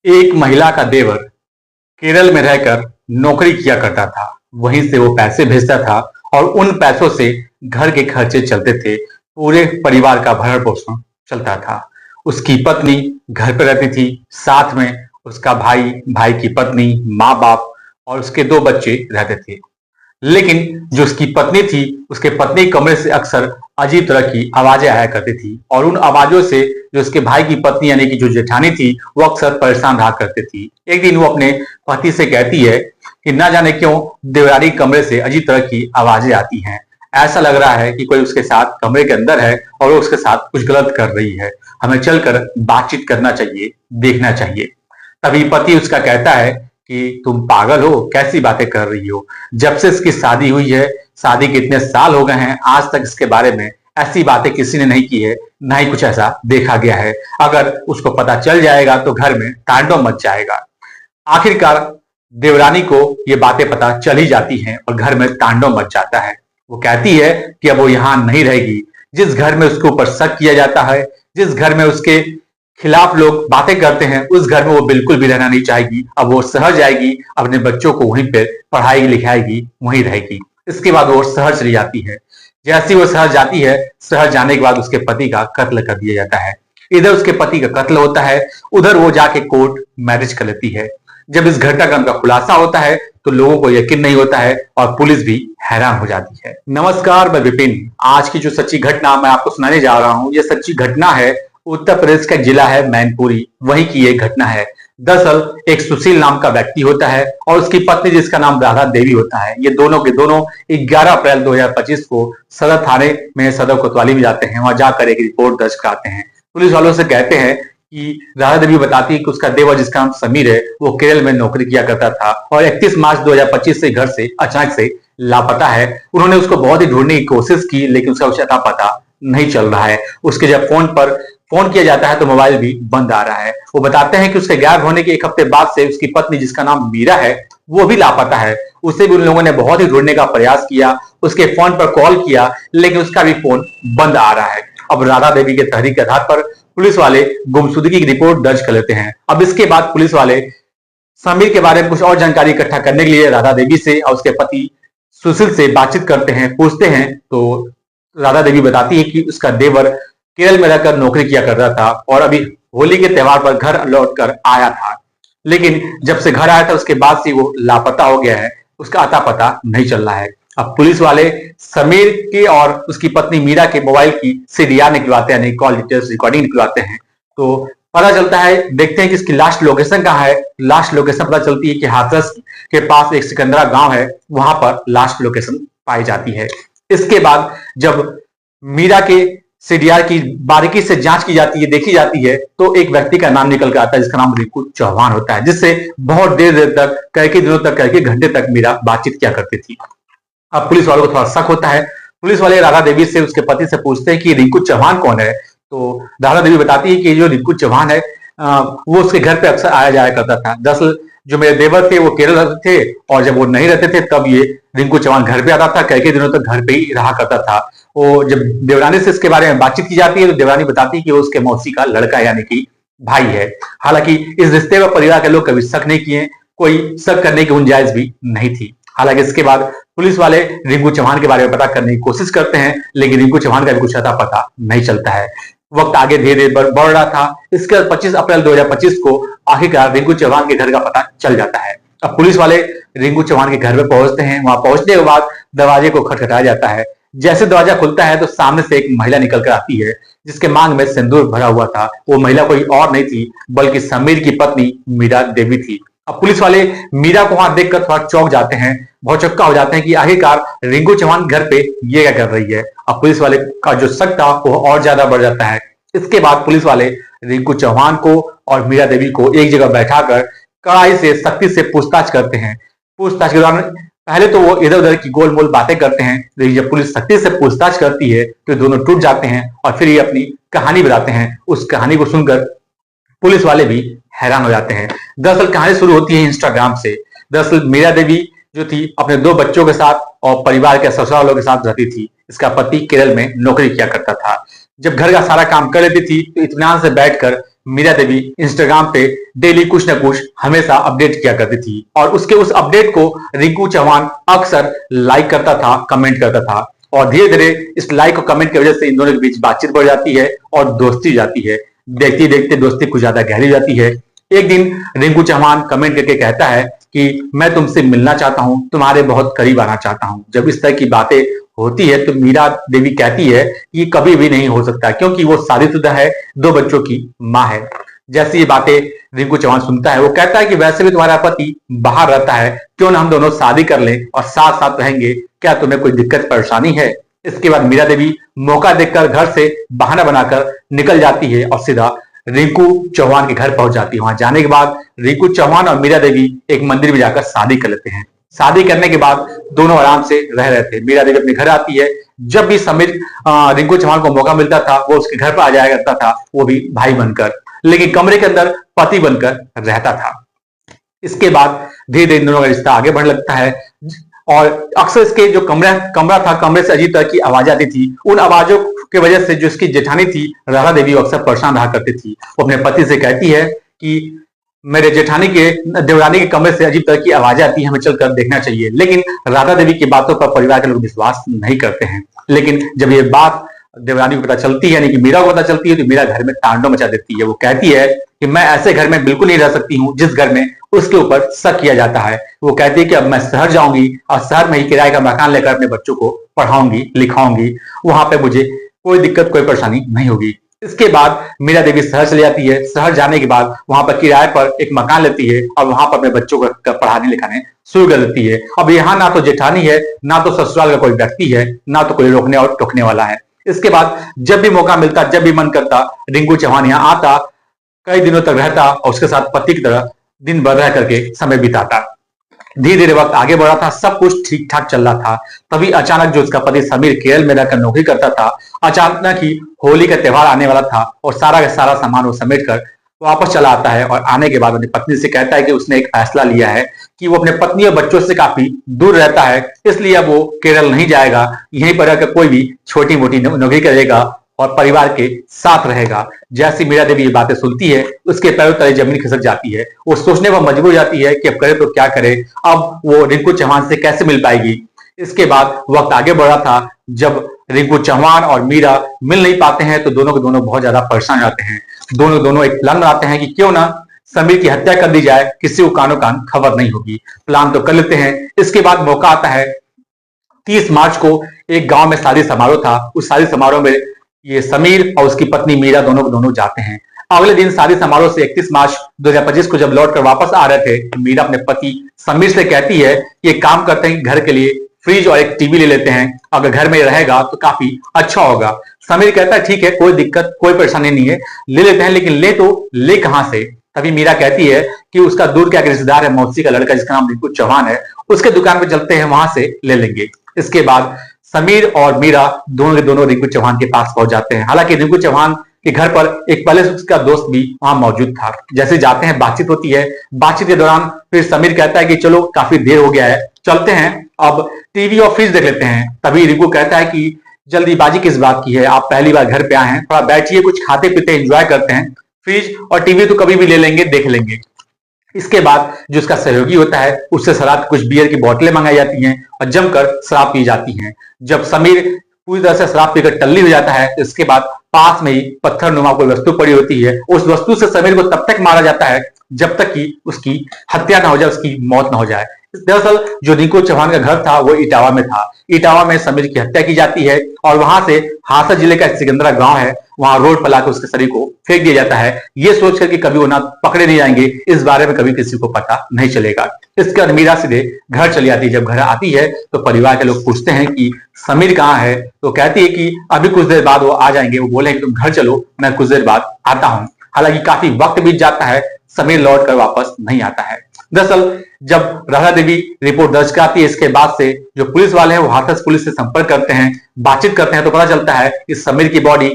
एक महिला का देवर केरल में रहकर नौकरी किया करता था। वहीं से वो पैसे भेजता था और उन पैसों से घर के खर्चे चलते थे। पूरे परिवार का भरण पोषण चलता था। उसकी पत्नी घर पर रहती थी, साथ में उसका भाई, भाई की पत्नी, माँ बाप और उसके दो बच्चे रहते थे। लेकिन जो उसकी पत्नी थी, उसके पत्नी के कमरे से अक्सर अजीब तरह की आवाजें आया करती थी और उन आवाजों से जो उसके भाई की पत्नी यानी कि जो जेठानी थी, वो अक्सर परेशान रहा करती थी। एक दिन वो अपने पति से कहती है कि ना जाने क्यों देवरानी कमरे से अजीब तरह की आवाजें आती हैं। ऐसा लग रहा है कि कोई उसके साथ कमरे के अंदर है और वो उसके साथ कुछ गलत कर रही है। हमें चलकर बातचीत करना चाहिए, देखना चाहिए। तभी पति उसका कहता है कि तुम पागल हो, कैसी बातें कर रही हो। जब से इसकी शादी हुई है, शादी के इतने साल हो गए हैं, आज तक इसके बारे में ऐसी बातें किसी ने नहीं की है, ना ही कुछ ऐसा देखा गया है। अगर उसको पता चल जाएगा तो घर में तांडव मच जाएगा। आखिरकार देवरानी को ये बातें पता चल ही जाती हैं और घर में तांडव मच जाता है। वो कहती है कि अब वो यहाँ नहीं रहेगी। जिस घर में उसके ऊपर शक किया जाता है, जिस घर में उसके खिलाफ लोग बातें करते हैं, उस घर में वो बिल्कुल भी रहना नहीं चाहेगी। अब वो शहर जाएगी, अपने बच्चों को वहीं पे पढ़ाएगी लिखाएगी, वहीं रहेगी। इसके बाद वो शहर चली जाती है। जैसे ही वो शहर जाती है, शहर जाने के बाद उसके पति का कत्ल कर दिया जाता है। इधर उसके पति का कत्ल होता है, उधर वो जाके कोर्ट मैरिज कर लेती है। जब इस घटनाक्रम का खुलासा होता है तो लोगों को यकीन नहीं होता है और पुलिस भी हैरान हो जाती है। नमस्कार, मैं विपिन। आज की जो सच्ची घटना मैं आपको सुनाने जा रहा हूँ, ये सच्ची घटना है। उत्तर प्रदेश का जिला है मैनपुरी, वहीं की ये घटना है। दरअसल एक सुशील नाम का व्यक्ति होता है और उसकी पत्नी जिसका नाम राधा देवी होता है। ये दोनों के दोनों 11 अप्रैल 2025 को सदर थाने में, सदर कोतवाली में जाते हैं। वहां जाकर एक रिपोर्ट दर्ज कराते हैं। पुलिस वालों से कहते हैं कि राधा देवी बताती है कि उसका देवर जिसका नाम समीर है, वो केरल में नौकरी किया करता था और 31 मार्च 2025 से घर से अचानक से लापता है। उन्होंने उसको बहुत ही ढूंढने की कोशिश की, लेकिन उसका कुछ अता पता नहीं चल रहा है। उसके जब फोन किया जाता है तो मोबाइल भी बंद आ रहा है। वो बताते हैं कि उसके गायब होने के एक हफ्ते बाद से उसकी पत्नी जिसका नाम मीरा है, वो भी लापता है। उसे भी उन लोगों ने बहुत ही ढूंढने का प्रयास किया, उसके फोन पर कॉल किया, लेकिन उसका भी फोन बंद आ रहा है। अब राधा देवी के तहरीर के आधार पर पुलिस वाले गुमशुदगी की रिपोर्ट दर्ज कर लेते हैं। अब इसके बाद पुलिस वाले समीर के बारे में कुछ और जानकारी इकट्ठा करने के लिए राधा देवी से और उसके पति सुशील से बातचीत करते हैं, पूछते हैं। तो राधा देवी बताती है कि उसका देवर केरल में रहकर नौकरी किया करता था और अभी होली के त्योहार पर घर लौटकर आया था, लेकिन जब से घर आया था उसके बाद से वो लापता हो गया है। उसका अता पता नहीं चल रहा है। अब पुलिस वाले समीर के और उसकी पत्नी मीरा के मोबाइल की सीडीआर निकलवाते हैं, कॉल डिटेल्स रिकॉर्डिंग निकलवाते हैं। तो पता चलता है, देखते हैं कि इसकी लास्ट लोकेशन कहाँ है। लास्ट लोकेशन पता चलती है कि हाथरस के पास एक सिकंदरा गांव है, वहां पर लास्ट लोकेशन पाई जाती है। इसके बाद जब मीरा के सीडीआर की बारीकी से जांच की जाती है, देखी जाती है, तो एक व्यक्ति का नाम निकल कर आता है जिसका नाम रिंकू चौहान होता है, जिससे बहुत देर देर तक, कई दिनों तक, कई घंटे तक मीरा बातचीत किया करती थी। अब पुलिस वालों को थोड़ा शक होता है। पुलिस वाले राधा देवी से, उसके पति से पूछते हैं कि रिंकू चौहान कौन है। तो राधा देवी बताती है कि जो रिंकू चौहान है, वो उसके घर पे अक्सर आया जाया करता था। दरअसल जो मेरे देवर थे वो केरल रहते थे और जब वो नहीं रहते थे तब ये रिंकू चौहान घर पे आता था, कई दिनों तक घर पे ही रहा करता था। वो जब देवरानी से इसके बारे में बातचीत की जाती है तो देवरानी बताती है कि वो उसके मौसी का लड़का यानी कि भाई है। हालांकि इस रिश्ते में परिवार के लोग कभी शक नहीं किए, कोई शक करने की गुंजाइश भी नहीं थी। हालांकि इसके बाद पुलिस वाले रिंकू चौहान के बारे में पता करने की कोशिश करते हैं, लेकिन रिंकू चौहान का भी कुछ अता पता नहीं चलता है। वक्त आगे धीरे धीरे बढ़ रहा था। इसके बाद 25 अप्रैल 2025 को आखिरकार रिंकू चौहान के घर का पता चल जाता है। अब पुलिस वाले रिंकू चौहान के घर पे पहुंचते हैं। वहां पहुंचने के बाद दरवाजे को खटखटाया जाता है। जैसे दरवाजा खुलता है तो सामने से एक महिला निकल कर आती है, जिसके मांग में सिंदूर भरा हुआ था। वो महिला कोई और नहीं थी बल्कि समीर की पत्नी मीरा देवी थी। अब पुलिस वाले मीरा को वहां देखकर थोड़ा चौंक जाते हैं, बहुत चौंका हो जाते हैं कि आखिरकार रिंकू चौहान घर पे ये क्या कर रही है। अब पुलिस वाले का जो शक था वो और ज्यादा बढ़ जाता है। इसके बाद पुलिस वाले रिंकू चौहान को और मीरा देवी को एक जगह बैठाकर कड़ाई से, सख्ती से पूछताछ करते हैं। पूछताछ के दौरान पहले तो वो इधर उधर की गोलमोल बातें करते हैं, लेकिन जब पुलिस सख्ती से पूछताछ करती है तो दोनों टूट जाते हैं और फिर ये अपनी कहानी बताते हैं। उस कहानी को सुनकर पुलिस वाले भी हैरान हो जाते हैं। दरअसल कहानी शुरू होती है इंस्टाग्राम से। दरअसल मीरा देवी जो थी अपने दो बच्चों के साथ और परिवार के ससुराल वालों के साथ रहती थी। इसका पति केरल में नौकरी किया करता था। जब घर का सारा काम कर लेती थी तो इत्मीनान से बैठकर मीरा देवी इंस्टाग्राम पे डेली कुछ ना कुछ हमेशा अपडेट किया करती थी और उसके उस अपडेट को रिंकू चौहान अक्सर लाइक करता था, कमेंट करता था और धीरे धीरे इस लाइक और कमेंट की वजह से इन दोनों के बीच बातचीत बढ़ जाती है और दोस्ती जाती है। देखते देखते दोस्ती कुछ ज्यादा गहरी हो जाती है। एक दिन रिंकू चौहान कमेंट करके कहता है कि मैं तुमसे मिलना चाहता हूं, तुम्हारे बहुत करीब आना चाहता हूं। जब इस तरह की बातें होती है तो मीरा देवी कहती है कि कभी भी नहीं हो सकता, क्योंकि वो शादीशुदा है, 2 बच्चों की माँ है। जैसी ये बातें रिंकू चौहान सुनता है, वो कहता है कि वैसे भी तुम्हारा पति बाहर रहता है, क्यों ना हम दोनों शादी कर लें और साथ साथ रहेंगे, क्या तुम्हें कोई दिक्कत परेशानी है। इसके बाद मीरा देवी मौका देखकर घर से बहाना बनाकर निकल जाती है और सीधा रिंकू चौहान के घर पहुंच जाती है। वहां जाने के बाद रिंकू चौहान और मीरा देवी एक मंदिर में जाकर शादी कर लेते हैं। शादी करने के बाद दोनों आराम से रह रहे थे। मीरा देवी अपने घर आती है। जब भी समीर रिंकू चौहान को मौका मिलता था वो उसके घर पर आ जाया करता था, वो भी भाई बनकर, लेकिन कमरे के अंदर पति बनकर रहता था। इसके बाद धीरे धीरे इन दोनों का रिश्ता आगे बढ़ने लगता है और अक्सर इसके जो कमरा था, कमरे से अजीब तरह की आवाज आती थी। उन आवाजों की वजह से जो इसकी जेठानी थी राधा देवी, वो अक्सर परेशान रहा करती थी। वो अपने पति से कहती है कि मेरे जेठानी के देवरानी के कमरे से अजीब तरह की आवाजें आती है, हमें चलकर देखना चाहिए। लेकिन राधा देवी की बातों पर परिवार के लोग विश्वास नहीं करते हैं। लेकिन जब ये बात देवरानी को पता चलती है, यानी कि मीरा को पता चलती है, तो मीरा घर में तांडव मचा देती है। वो कहती है कि मैं ऐसे घर में बिल्कुल नहीं रह सकती हूँ जिस घर में उसके ऊपर शक किया जाता है। वो कहती है कि अब मैं शहर जाऊंगी और शहर में ही किराए का मकान लेकर अपने बच्चों को पढ़ाऊंगी, लिखाऊंगी, वहां पे मुझे कोई दिक्कत, कोई परेशानी नहीं होगी। इसके बाद मीरा देवी शहर चली जाती है। शहर जाने के बाद वहां पर किराए पर एक मकान लेती है और वहां पर अपने बच्चों को पढ़ाने लिखाने शुरू कर देती है। अब यहाँ ना तो जेठानी है, ना तो ससुराल का कोई व्यक्ति है, ना तो कोई रोकने और टोकने वाला है। इसके बाद जब भी मौका मिलता, जब भी मन करता, रिंकू चौहान यहाँ आता, कई दिनों तक रहता और उसके साथ पति की तरह दिन भर रह करके समय बिताता। धीरे धीरे वक्त आगे बढ़ा था, सब कुछ ठीक ठाक चल रहा था। तभी अचानक जो उसका पति समीर केरल में रहकर नौकरी करता था, अचानक ही होली का त्योहार आने वाला था और सारा का सारा सामान वो समेट कर वापस चला आता है और आने के बाद अपनी पत्नी से कहता है कि उसने एक फैसला लिया है कि वो अपने पत्नी और बच्चों से काफी दूर रहता है, इसलिए अब वो केरल नहीं जाएगा, यहीं पर रहकर कोई भी छोटी मोटी नौकरी करेगा और परिवार के साथ रहेगा। जैसी मीरा देवी ये बातें सुनती है, उसके पैरों तले जमीन खिसक जाती है। वो सोचने पर मजबूर हो जाती है कि अब करे तो क्या करे, अब वो रिंकू चौहान से कैसे मिल पाएगी। इसके बाद वक्त आगे बढ़ा था। जब रिंकू चौहान और मीरा मिल नहीं पाते हैं तो दोनों के दोनों बहुत ज्यादा परेशान जाते हैं। दोनों एक प्लान बनाते हैं कि क्यों ना समीर की हत्या कर दी जाए, किसी को कानो कान खबर नहीं होगी। प्लान तो कर लेते हैं। इसके बाद मौका आता है 30 मार्च को एक गांव में शादी समारोह था। उस शादी समारोह में ये समीर और उसकी पत्नी मीरा दोनों जाते हैं। अगले दिन शादी समारोह से 31 मार्च 2025 को जब लौटकर वापस आ रहे थे तो मीरा अपने पति समीर से कहती है कि एक काम करते हैं, घर के लिए फ्रिज और एक टीवी ले लेते हैं, अगर घर में रहेगा तो काफी अच्छा होगा। समीर कहता है ठीक है, कोई दिक्कत, कोई परेशानी नहीं है, ले लेते हैं, लेकिन ले कहां से। तभी मीरा कहती है कि उसका दूर का एक रिश्तेदार है, मौसी का लड़का जिसका नाम रिंकू चौहान है, उसके दुकान पे चलते हैं, वहां से ले लेंगे। इसके बाद समीर और मीरा दोनों के दोनों रिंकू चौहान के पास पहुंच जाते हैं। हालांकि रिंकू चौहान के घर पर एक पहले से उसका दोस्त भी वहां मौजूद था। जैसे जाते हैं, बातचीत होती है। बातचीत के दौरान फिर समीर कहता है कि चलो काफी देर हो गया है, चलते हैं, अब टीवी और फ्रिज देख लेते हैं। तभी रिंकू कहता है कि जल्दीबाजी किस बात की है, आप पहली बार घर पे आए हैं, थोड़ा बैठिए, कुछ खाते पीते एंजॉय करते हैं, फ्रिज और टीवी तो कभी भी ले लेंगे, देख लेंगे। इसके बाद जो उसका सहयोगी होता है उससे शराब, कुछ बियर की बोतलें मंगाई जाती हैं और जमकर शराब पी जाती हैं। जब समीर पूरी तरह से शराब पीकर टल्ली हो जाता है, इसके बाद पास में ही पत्थर नुमा कोई वस्तु पड़ी होती है, उस वस्तु से समीर को तब तक मारा जाता है जब तक कि उसकी हत्या ना हो जाए, उसकी मौत ना हो जाए। दरअसल जो रिंकू चौहान का घर था वो इटावा में था। इटावा में समीर की हत्या की जाती है और वहां से हादसा जिले का सिकंदरा गांव है, वहां रोड पर लाकर उसके शरीर को फेंक दिया जाता है, ये सोचकर कि कभी वो ना पकड़े नहीं जाएंगे, इस बारे में कभी किसी को पता नहीं चलेगा। इसके बाद मीरा सीधे घर चली आती है। जब घर आती है तो परिवार के लोग पूछते हैं कि समीर कहाँ है, तो कहती है कि अभी कुछ देर बाद वो आ जाएंगे, वो बोले कि तुम घर चलो, मैं कुछ देर बाद आता हूं। हालांकि काफी वक्त बीत जाता है, समीर लौट कर वापस नहीं आता है। दरअसल जब राधा देवी रिपोर्ट दर्ज कराती है, इसके बाद से जो पुलिस वाले हैं वो हाथरस पुलिस से संपर्क करते हैं, बातचीत करते हैं, तो पता चलता है कि समीर की बॉडी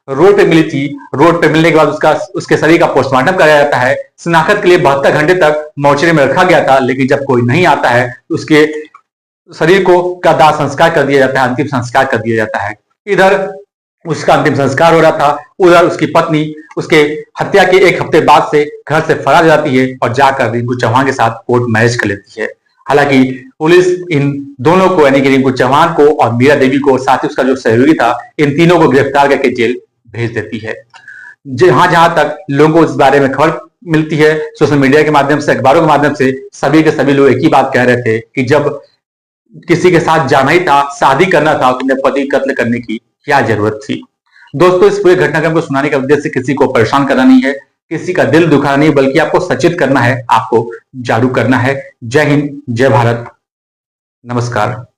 रोड पे मिली थी। रोड पे मिलने के बाद उसके शरीर का पोस्टमार्टम कराया जाता है। शिनाख्त के लिए 72 घंटे तक मोर्चरी में रखा गया था, लेकिन जब कोई नहीं आता है तो उसके शरीर को का दाह संस्कार कर दिया जाता है, अंतिम संस्कार कर दिया जाता है। इधर उसका अंतिम संस्कार हो रहा था। उधर उसकी पत्नी उसके हत्या के एक हफ्ते बाद से घर से फरार जाती है और जाकर रिंकू चौहान के साथ कोर्ट मैरिज कर लेती है। हालांकि पुलिस इन दोनों को यानी कि रिंकू चौहान को और मीरा देवी को, साथ ही उसका जो सहयोगी था, इन तीनों को गिरफ्तार करके जेल भेज देती है। जहां जहां तक लोगों को इस बारे में खबर मिलती है, सोशल मीडिया के माध्यम से, अखबारों के माध्यम से, सभी के सभी लोग एक ही बात कह रहे थे कि जब किसी के साथ जाना ही था, शादी करना था, तो अपने पति कत्ल करने की क्या जरूरत थी। दोस्तों, इस पूरे घटनाक्रम को सुनाने का उद्देश्य किसी को परेशान करना नहीं है, किसी का दिल दुखाना नहीं, बल्कि आपको सचेत करना है, आपको जागरूक करना है। जय हिंद, जय भारत, नमस्कार।